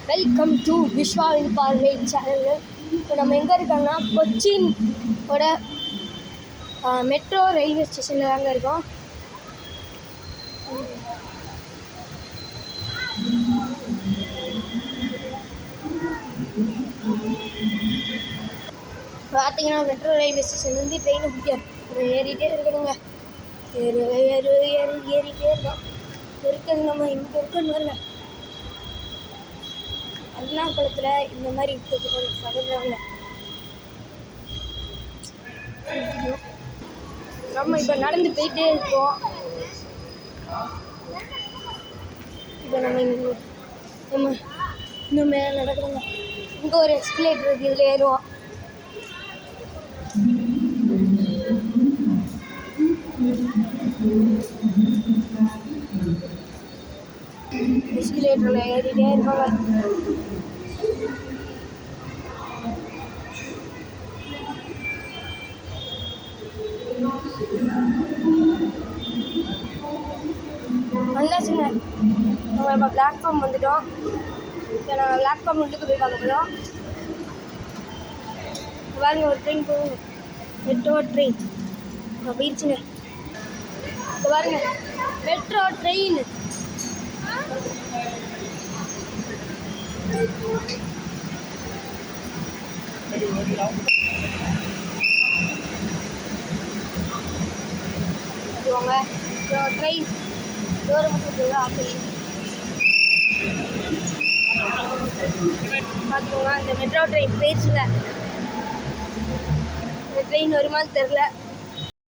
Welcome to விஸ்வாவின் பார்வை channel. இப்போ நம்ம எங்கே இருக்கோம்னா கொச்சினோட மெட்ரோ ரயில்வே ஸ்டேஷனில் தாங்க இருக்கோம். பார்த்தீங்கன்னா மெட்ரோ ரயில்வே ஸ்டேஷன்லேருந்து ட்ரெயினை பிடிக்க ஏறிட்டே இருக்கணுங்க. ஏறிட்டே இருக்கோம். இருக்குது நம்ம இங்கே இருக்குன்னு வரல. அண்ணா குளத்தில் இந்த மாதிரி படுறாங்க. நம்ம இப்போ நடந்து போயிட்டே இருக்கோம். இப்போ நம்ம இன்னும் மேலே நடக்கிறோங்க. இங்கே ஒரு எஸ்கலேட்டர் இருக்குது, இதில் ஏறுவோம். எஸ்கலேட்டரில் ஏறிட்டே இருப்பாங்க. வந்தாச்சுங்க. நம்ம இப்போ பிளாட்ஃபார்ம் வந்துட்டோம். இப்போ நாங்கள் பிளாட்ஃபார்ம் உள்ளுக்கு போய் பார்க்க போகிறோம். பாருங்க, ஒரு ட்ரெயின் போகுங்க, மெட்ரோ ட்ரெயின் இப்போ போயிடுச்சுங்க. இப்போ பாருங்க, மெட்ரோ ட்ரெயின். ட்ரெயின் தூரம் ஆசை பார்த்துக்கோங்க. இந்த மெட்ரோ ட்ரெயின் போயிடுச்சுங்க. இந்த ட்ரெயின் வருமானு தெரில.